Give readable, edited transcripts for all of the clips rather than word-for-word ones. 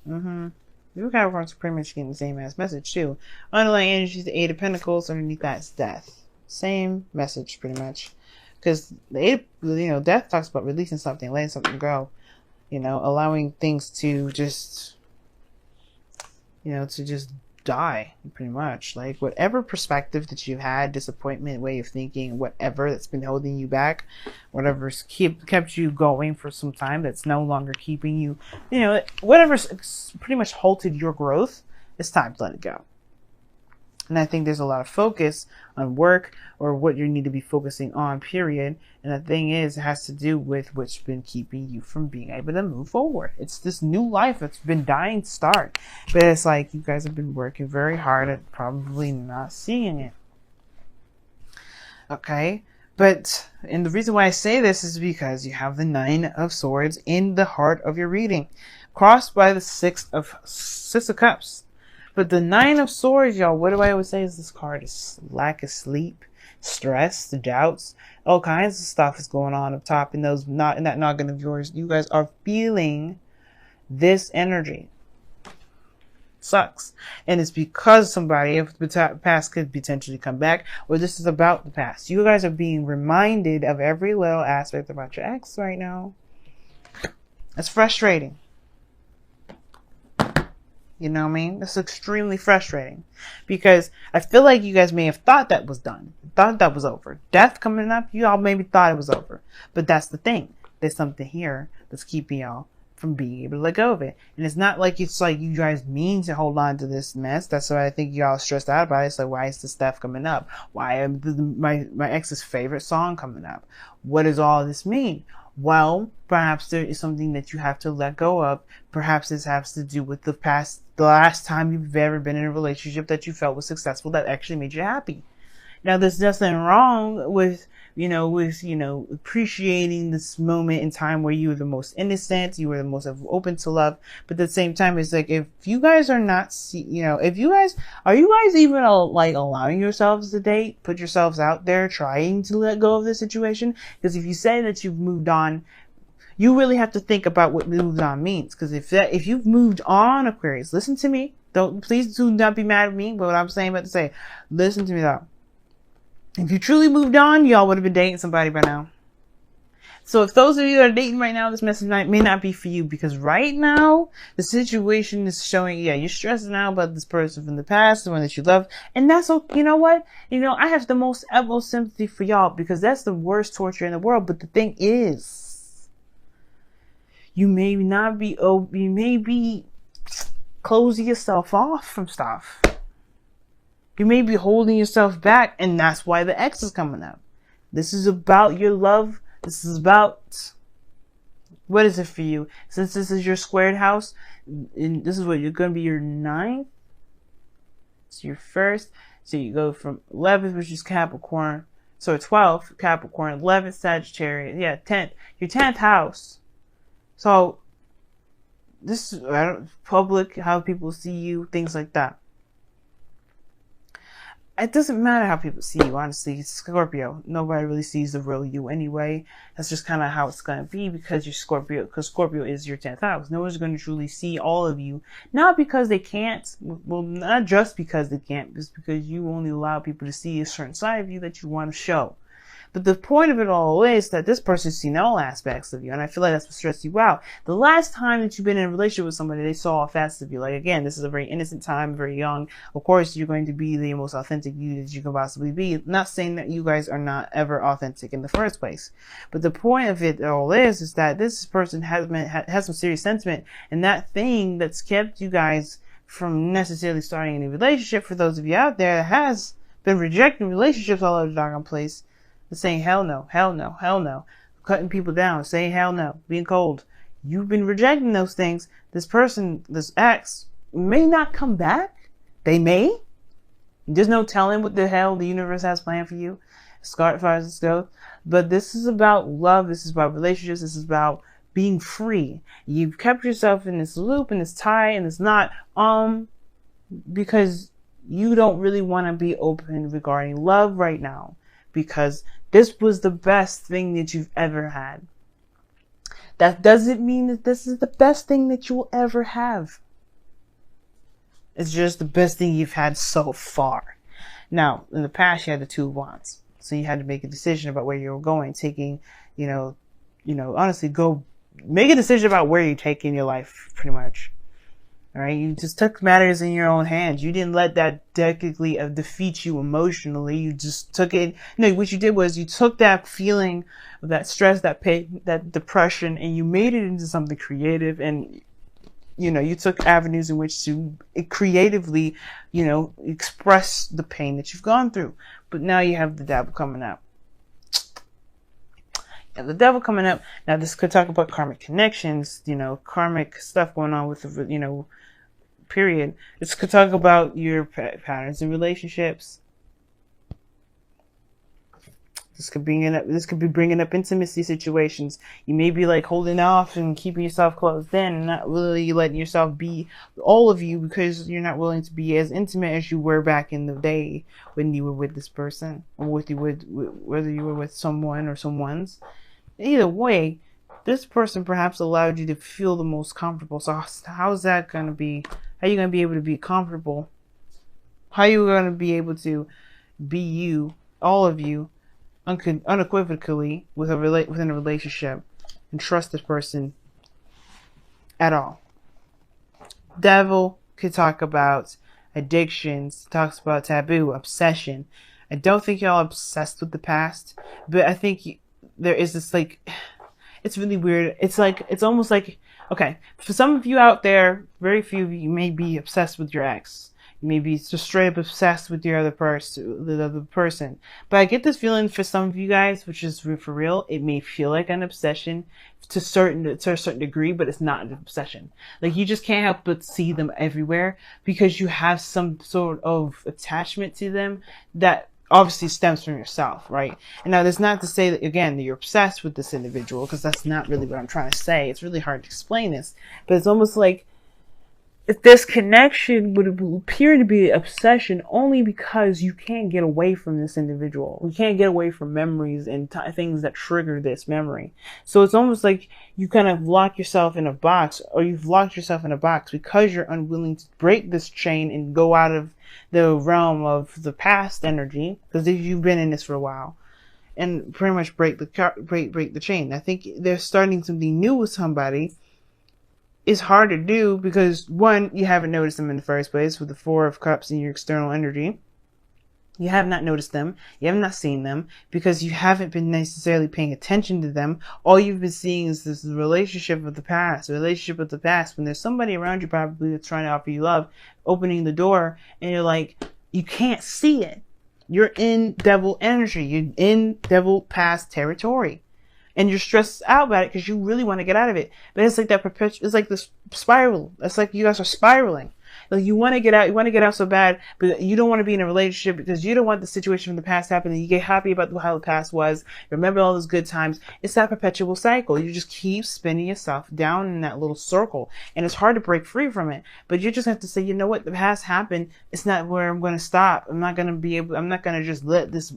You Capricorns are pretty much getting the same ass message too. Underlying energy is the Eight of Pentacles. Underneath that is death. Same message pretty much. Because the eight, death talks about releasing something, letting something go. Allowing things to just, to just die pretty much. Like whatever perspective that you had, disappointment, way of thinking, whatever that's been holding you back, whatever's kept you going for some time, that's no longer keeping you, whatever's pretty much halted your growth, it's time to let it go. And I think there's a lot of focus on work or what you need to be focusing on, period. And the thing is, it has to do with what's been keeping you from being able to move forward. It's this new life that's been dying to start. But it's like you guys have been working very hard at probably not seeing it. Okay? And the reason why I say this is because you have the Nine of Swords in the heart of your reading, crossed by the Six of Cups. But the Nine of Swords, y'all, what do I always say is this card is lack of sleep, stress, the doubts, all kinds of stuff is going on up top in that noggin of yours. You guys are feeling this energy. Sucks. And it's because somebody of the past could potentially come back, or this is about the past. You guys are being reminded of every little aspect about your ex right now. It's frustrating. You know what I mean? That's extremely frustrating because I feel like you guys may have thought that was done, thought that was over. Death coming up, you all maybe thought it was over. But that's the thing. There's something here that's keeping y'all from being able to let go of it. And it's not like it's like you guys mean to hold on to this mess. That's why I think y'all stressed out about it. It's like, why is this stuff coming up? Why am my ex's favorite song coming up? What does all this mean? Well, perhaps there is something that you have to let go of. Perhaps this has to do with the last time you've ever been in a relationship that you felt was successful, that actually made you happy. Now, there's nothing wrong with appreciating this moment in time where you were the most innocent, you were the most open to love. But at the same time, it's like, if you guys are not, are you guys even like allowing yourselves to date, put yourselves out there, trying to let go of the situation? Because if you say that you've moved on, you really have to think about what moved on means. Because if you've moved on, Aquarius, listen to me. Please do not be mad at me. But what I'm saying about to say, listen to me though. If you truly moved on, y'all would have been dating somebody by now. So if those of you that are dating right now, this message may not be for you, because right now the situation is showing, you're stressing out about this person from the past, the one that you love, and that's okay. You know what? I have the most utmost sympathy for y'all, because that's the worst torture in the world. But the thing is, you may be closing yourself off from stuff. You may be holding yourself back, and that's why the X is coming up. This is about your love. This is about, what is it for you? Since this is your squared house, and this is what you're going to be your 9th. It's your first. So you go from 11th, which is Capricorn. So 12th, Capricorn. 11th, Sagittarius. 10th. Your 10th house. So this is public, how people see you, things like that. It doesn't matter how people see you, honestly. It's Scorpio. Nobody really sees the real you anyway. That's just kind of how it's going to be, because you're Scorpio, because Scorpio is your 10th house. No one's going to truly see all of you. Not because they can't. Well, not just because they can't. It's because you only allow people to see a certain side of you that you want to show. But the point of it all is that this person's seen all aspects of you, and I feel like that's what stressed you out. The last time that you've been in a relationship with somebody, they saw all facets of you. Like, again, this is a very innocent time, very young. Of course, you're going to be the most authentic you that you can possibly be. Not saying that you guys are not ever authentic in the first place. But the point of it all is that this person has some serious sentiment, and that thing that's kept you guys from necessarily starting any relationship, for those of you out there that has been rejecting relationships all over the doggone place, saying hell no, hell no, hell no, cutting people down, saying hell no, being cold. You've been rejecting those things. This person, this ex, may not come back. They may. There's no telling what the hell the universe has planned for you, as far as this goes. But this is about love. This is about relationships. This is about being free. You've kept yourself in this loop and this tie and this knot, because you don't really want to be open regarding love right now, because this was the best thing that you've ever had. That doesn't mean that this is the best thing that you will ever have. It's just the best thing you've had so far. Now, in the past, you had the Two of Wands. So you had to make a decision about where you were going, taking, honestly, go make a decision about where you're taking your life, pretty much. All right. You just took matters in your own hands. You didn't let that technically defeat you emotionally. You just took it. What you did was you took that feeling, that stress, that pain, that depression, and you made it into something creative. And, you took avenues in which to creatively, express the pain that you've gone through. But now you have the devil coming up. And the devil coming up. Now, this could talk about karmic connections, karmic stuff going on with the, period. This could talk about your patterns in relationships. This could be bringing up intimacy situations. You may be like holding off and keeping yourself closed in and not really letting yourself be all of you because you're not willing to be as intimate as you were back in the day when you were with this person, or whether you were with someone or someone's. Either way, this person perhaps allowed you to feel the most comfortable. So how's that going to be? How are you going to be able to be comfortable? How are you going to be able to be you, all of you, unequivocally within a relationship and trust this person at all? Devil could talk about addictions, talks about taboo, obsession. I don't think y'all are obsessed with the past, but I think there is this it's really weird. It's almost like, okay, for some of you out there, very few of you may be obsessed with your ex. You may be just straight up obsessed with the other person. But I get this feeling for some of you guys, which is for real, it may feel like an obsession to a certain degree, but it's not an obsession. Like, you just can't help but see them everywhere because you have some sort of attachment to them that obviously stems from yourself, right? And now that's not to say that, again, that you're obsessed with this individual, because that's not really what I'm trying to say. It's really hard to explain this, but it's almost like if this connection would appear to be obsession only because you can't get away from this individual. You can't get away from memories and things that trigger this memory. So it's almost like you kind of lock yourself in a box, or you've locked yourself in a box because you're unwilling to break this chain and go out of the realm of the past energy, because you've been in this for a while, and pretty much break the chain. I think they're starting something new with somebody. It's hard to do because, one, you haven't noticed them in the first place with the Four of Cups in your external energy. You have not noticed them. You have not seen them because you haven't been necessarily paying attention to them. All you've been seeing is this relationship of the past, when there's somebody around you probably that's trying to offer you love, opening the door, and you're like, you can't see it. You're in devil energy. You're in devil past territory. And you're stressed out about it because you really want to get out of it. But it's like that it's like this spiral. It's like you guys are spiraling. Like, you want to get out so bad, but you don't want to be in a relationship because you don't want the situation from the past happening. You get happy about how the past was. Remember all those good times. It's that perpetual cycle. You just keep spinning yourself down in that little circle, and it's hard to break free from it. But you just have to say, you know what? The past happened. It's not where I'm going to stop. I'm not going to just let this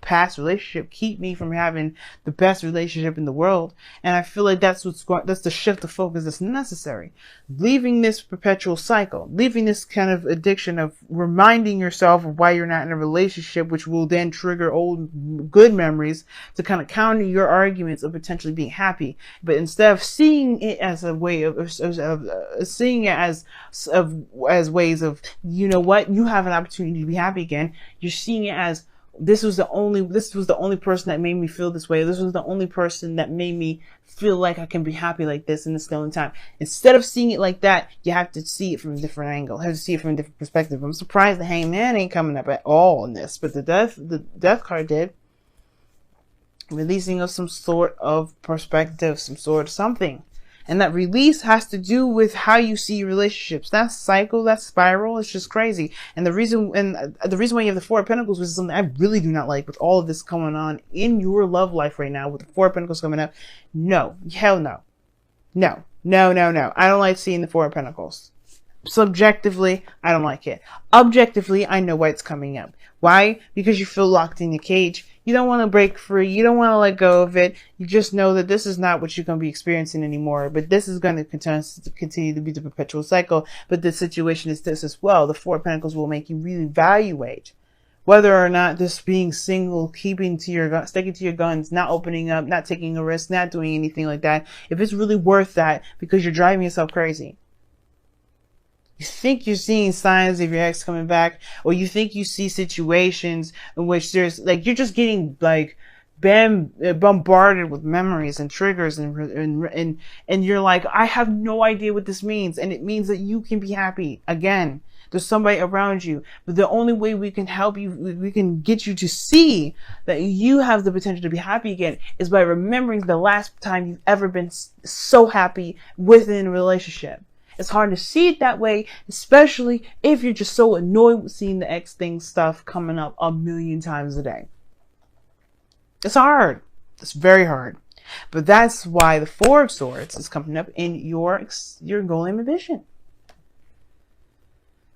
past relationship keep me from having the best relationship in the world. And I feel like that's the shift of focus that's necessary. Leaving this perpetual cycle, leaving this kind of addiction of reminding yourself of why you're not in a relationship, which will then trigger old good memories to kind of counter your arguments of potentially being happy. But instead of seeing it as a way of seeing it as ways of, you know what, you have an opportunity to be happy again. You're seeing it as, this was the only person that made me feel this way. This was the only person that made me feel like I can be happy like this in this only time. Instead of seeing it like that, you have to see it from a different angle. You have to see it from a different perspective. I'm surprised the Hangman ain't coming up at all in this, but the death card did. Releasing of some sort of perspective, some sort of something. And that release has to do with how you see relationships. That cycle, that spiral, it's just crazy. And the reason why you have the Four of Pentacles, which is something I really do not like with all of this going on in your love life right now, with the Four of Pentacles coming up. No, hell no. No. I don't like seeing the Four of Pentacles. Subjectively, I don't like it. Objectively, I know why it's coming up. Why? Because you feel locked in your cage. You don't want to break free. You don't want to let go of it. You just know that this is not what you're going to be experiencing anymore. But this is going to continue to be the perpetual cycle. But the situation is this as well. The Four of Pentacles will make you really evaluate whether or not this being single, sticking to your guns, not opening up, not taking a risk, not doing anything like that, if it's really worth that, because you're driving yourself crazy. You think you're seeing signs of your ex coming back, or you think you see situations in which there's like, you're just getting like bombarded with memories and triggers and you're like, I have no idea what this means. And it means that you can be happy again. There's somebody around you, but the only way we can help you, we can get you to see that you have the potential to be happy again, is by remembering the last time you've ever been so happy within a relationship. It's hard to see it that way, especially if you're just so annoyed with seeing the ex thing stuff coming up a million times a day. It's hard. It's very hard. But that's why the Four of Swords is coming up in your goal and ambition.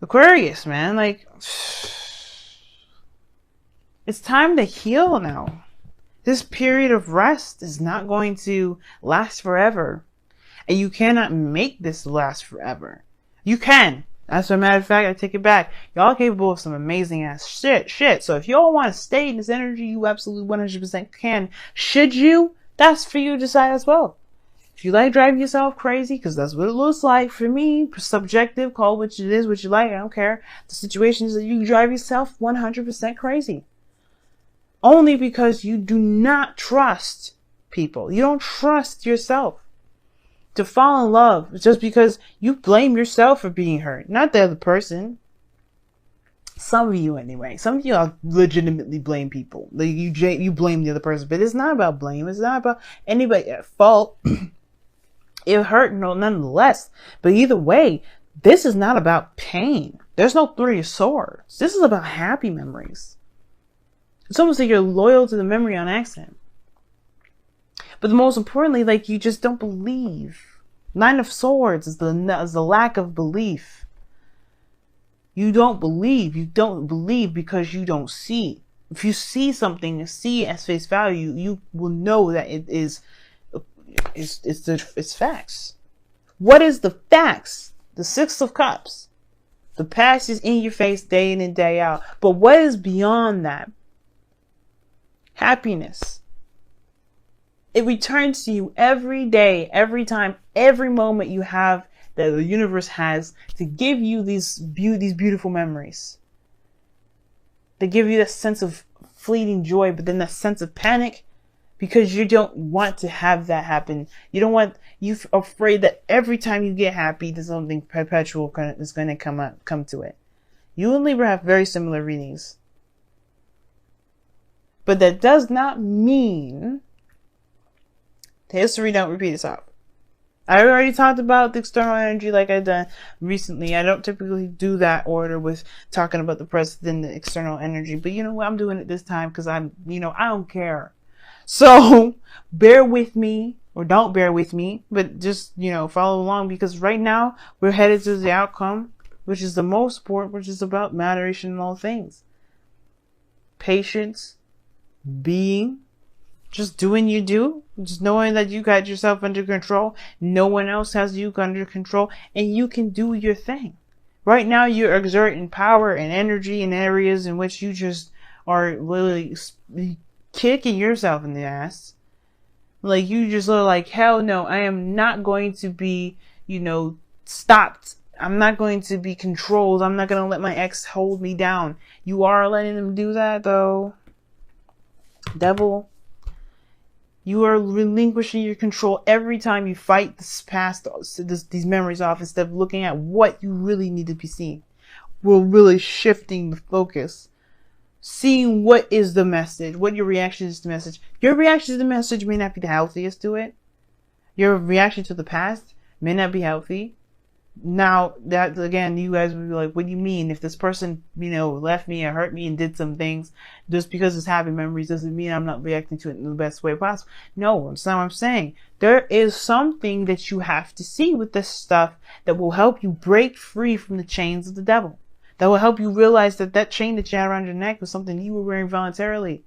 Aquarius, man, like, it's time to heal now. This period of rest is not going to last forever. And you cannot make this last forever. You can. As a matter of fact, I take it back. Y'all are capable of some amazing ass shit. So if y'all want to stay in this energy, you absolutely 100% can. Should you? That's for you to decide as well. If you like driving yourself crazy, because that's what it looks like for me, subjective, call what it is, what you like, I don't care. The situation is that you drive yourself 100% crazy. Only because you do not trust people. You don't trust yourself to fall in love just because you blame yourself for being hurt, not the other person. Some of you anyway. Some of you legitimately blame people. Like you blame the other person, but it's not about blame. It's not about anybody at fault. It hurt nonetheless. But either way, this is not about pain. There's no Three of Swords. This is about happy memories. It's almost like you're loyal to the memory on accident. But the most importantly, like, you just don't believe. Nine of Swords is the lack of belief. You don't believe. You don't believe because you don't see. If you see something, see it as face value, you will know that it's facts. What is the facts? The Six of Cups. The past is in your face day in and day out. But what is beyond that? Happiness. It returns to you every day, every time, every moment you have that the universe has to give you these beautiful memories. They give you that sense of fleeting joy, but then that sense of panic because you don't want to have that happen. You're afraid that every time you get happy, there's something perpetual is going to come to it. You and Libra have very similar readings. But that does not mean history don't repeat itself. I already talked about the external energy like I've done recently. I don't typically do that order with talking about the present and the external energy. But you know what? I'm doing it this time because I don't care. So bear with me or don't bear with me, but just, follow along because right now we're headed to the outcome, which is the most important, which is about moderation in all things. Patience, being, just doing you do, just knowing that you got yourself under control. No one else has you under control and you can do your thing. Right now you're exerting power and energy in areas in which you just are literally kicking yourself in the ass. Like you just look like, hell no, I am not going to be, stopped. I'm not going to be controlled. I'm not going to let my ex hold me down. You are letting them do that though. Devil. You are relinquishing your control every time you fight these memories off instead of looking at what you really need to be seeing. We're really shifting the focus. Seeing what is the message, what your reaction is to the message. Your reaction to the message may not be the healthiest to it. Your reaction to the past may not be healthy. Now, that again, you guys would be like, what do you mean? If this person, left me or hurt me and did some things, just because it's happy memories doesn't mean I'm not reacting to it in the best way possible. No, that's not what I'm saying. There is something that you have to see with this stuff that will help you break free from the chains of the devil. That will help you realize that chain that you had around your neck was something you were wearing voluntarily.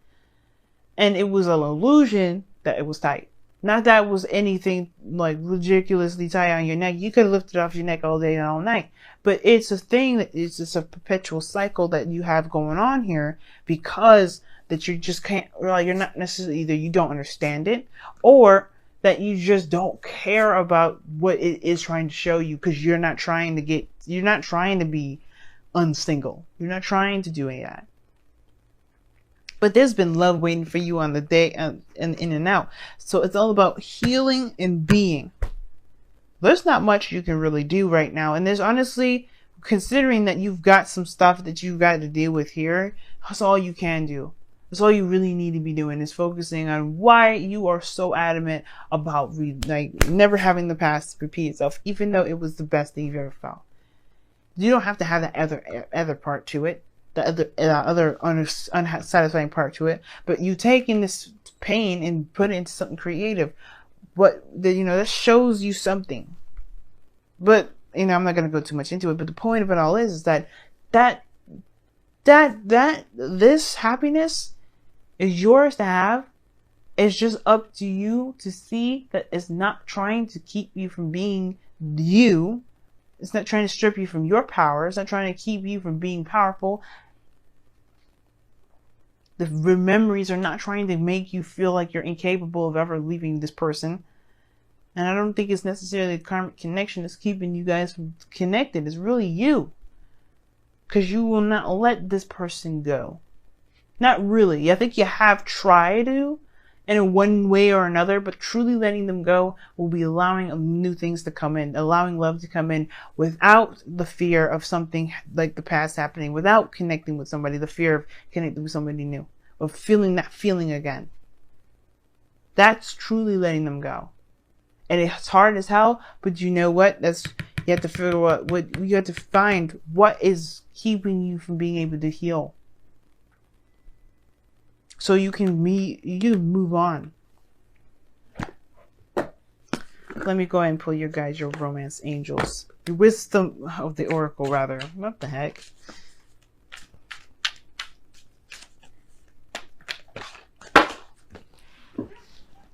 And it was an illusion that it was tight. Not that it was anything like ridiculously tight on your neck. You could have lifted off your neck all day and all night. But it's a thing that it's just a perpetual cycle that you have going on here, because that you just can't, like, you're not necessarily, either you don't understand it, or that you just don't care about what it is trying to show you, because you're not trying to be unsingle. You're not trying to do any of that. But there's been love waiting for you on the day and in and out. So it's all about healing and being. There's not much you can really do right now. And there's honestly, considering that you've got some stuff that you've got to deal with here, that's all you can do. That's all you really need to be doing, is focusing on why you are so adamant about never having the past repeat itself, even though it was the best thing you've ever felt. You don't have to have that other part to it. The other unsatisfying part to it, but you taking this pain and put it into something creative. That shows you something. But I'm not going to go too much into it. But the point of it all is that this happiness is yours to have. It's just up to you to see that it's not trying to keep you from being you. It's not trying to strip you from your power. It's not trying to keep you from being powerful. The memories are not trying to make you feel like you're incapable of ever leaving this person. And I don't think it's necessarily the karmic connection that's keeping you guys connected. It's really you. Because you will not let this person go. Not really. I think you have tried to, in one way or another, but truly letting them go will be allowing new things to come in, allowing love to come in without the fear of something like the past happening, without connecting with somebody, the fear of connecting with somebody new, of feeling that feeling again. That's truly letting them go. And it's hard as hell, but you know what? You have to figure out you have to find what is keeping you from being able to heal. So you can move on. Let me go ahead and pull your guys, your romance angels. The wisdom of the oracle, rather. What the heck?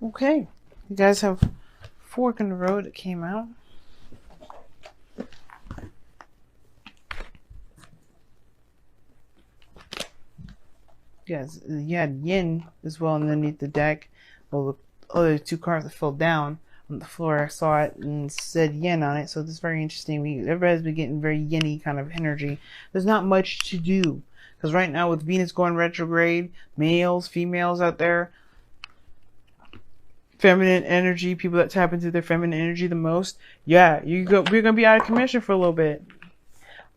Okay. You guys have Fork in the Road that came out. Yes, you had Yin as well underneath the deck. Well, the other two cards that fell down on the floor, I saw it and said Yin on it. So this is very interesting. Everybody's been getting very Yin-y kind of energy. There's not much to do. Because right now with Venus going retrograde, males, females out there, feminine energy, people that tap into their feminine energy the most, yeah, we're going to be out of commission for a little bit.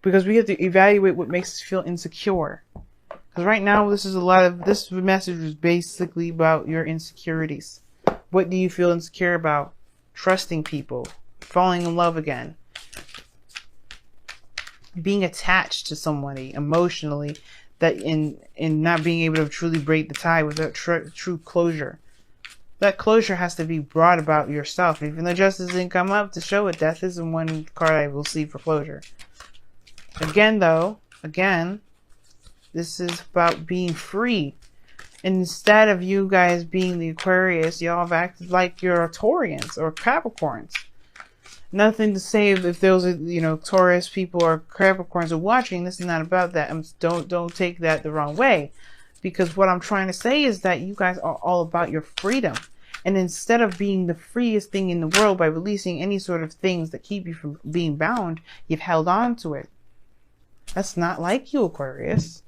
Because we have to evaluate what makes us feel insecure. Because right now, this message is basically about your insecurities. What do you feel insecure about? Trusting people. Falling in love again. Being attached to somebody emotionally, that in not being able to truly break the tie without true closure. That closure has to be brought about yourself. Even though justice didn't come up to show it, death isn't one card I will see for closure. Again, this is about being free. And instead of you guys being the Aquarius, y'all have acted like you're Taurians or Capricorns. Nothing to say if those are, Taurus people or Capricorns are watching. This is not about that. Don't take that the wrong way. Because what I'm trying to say is that you guys are all about your freedom. And instead of being the freest thing in the world by releasing any sort of things that keep you from being bound, you've held on to it. That's not like you, Aquarius.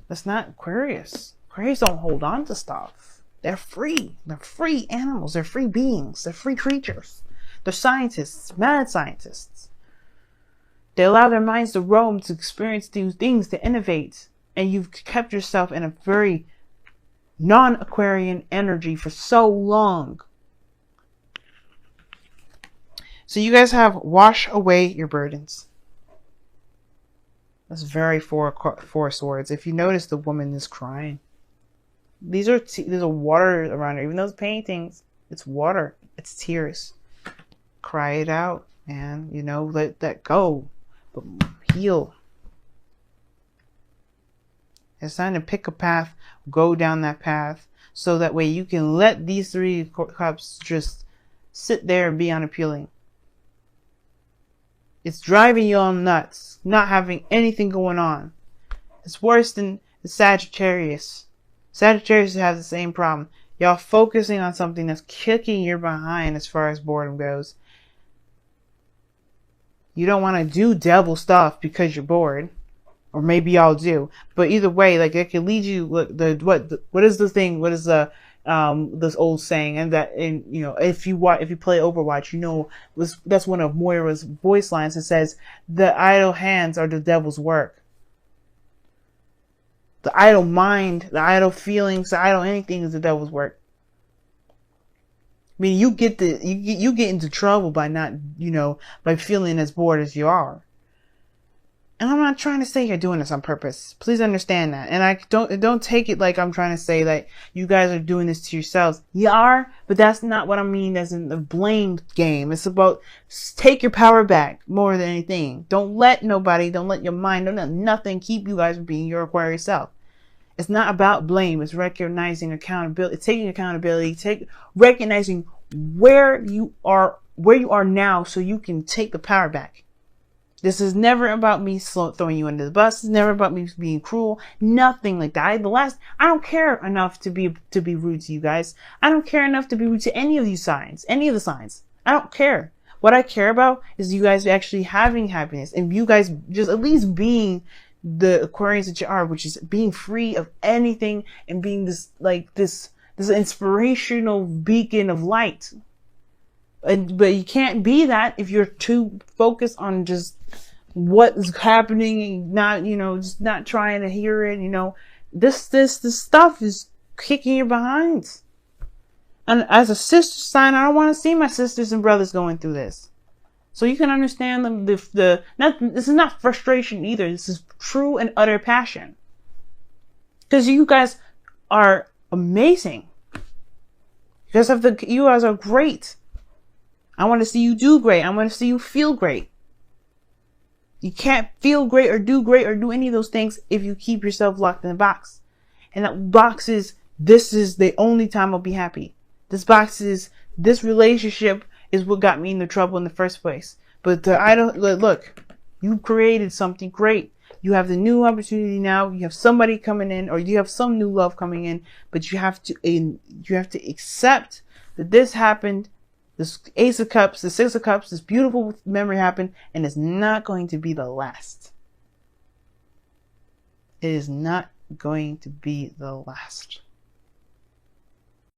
That's not Aquarius. Aquarius don't hold on to stuff. They're free. They're free animals. They're free beings. They're free creatures. They're scientists, mad scientists. They allow their minds to roam, to experience new things, to innovate. And you've kept yourself in a very non-Aquarian energy for so long. So you guys have wash away your burdens. That's very four swords. If you notice, the woman is crying. There's a water around her. Even those paintings, it's water. It's tears. Cry it out, man. Let that go. But heal. It's time to pick a path, go down that path, so that way you can let these 3 cups just sit there and be unappealing. It's driving you all nuts, not having anything going on. It's worse than the Sagittarius. Sagittarius has the same problem. Y'all focusing on something that's kicking your behind as far as boredom goes. You don't want to do devil stuff because you're bored. Or maybe y'all do. But either way, like, it can lead you, what is the thing? What is the, this old saying? And that, and, you know, if you play Overwatch, you know, that's one of Moira's voice lines. It says, the idle hands are the devil's work. The idle mind, the idle feelings, the idle anything is the devil's work. I mean, you get into trouble by not, you know, by feeling as bored as you are. And I'm not trying to say you're doing this on purpose. Please understand that. And I don't take it like I'm trying to say that you guys are doing this to yourselves. You are, but that's not what I mean as in the blame game. It's about take your power back more than anything. Don't let nobody, don't let your mind, don't let nothing keep you guys from being your Aquarius self. It's not about blame. It's recognizing accountability, taking accountability, recognizing where you are now so you can take the power back. This is never about me throwing you under the bus. It's never about me being cruel. Nothing like that. I don't care enough to be rude to you guys. I don't care enough to be rude to any of the signs. I don't care. What I care about is you guys actually having happiness and you guys just at least being the Aquarius that you are, which is being free of anything and being this inspirational beacon of light. But you can't be that if you're too focused on just what is happening and not, you know, just not trying to hear it. You know, this stuff is kicking your behinds. And as a sister sign, I don't want to see my sisters and brothers going through this. So you can understand this is not frustration either. This is true and utter passion. Because you guys are amazing. You guys are great. I want to see you do great. I want to see you feel great. You can't feel great or do any of those things if you keep yourself locked in a box. And that box is, this is the only time I'll be happy. This relationship is what got me into trouble in the first place. But look, you created something great. You have the new opportunity now. You have somebody coming in, or you have some new love coming in, but you have to accept that this happened. This Ace of Cups, the Six of Cups, this beautiful memory happened, and it's not going to be the last. It is not going to be the last.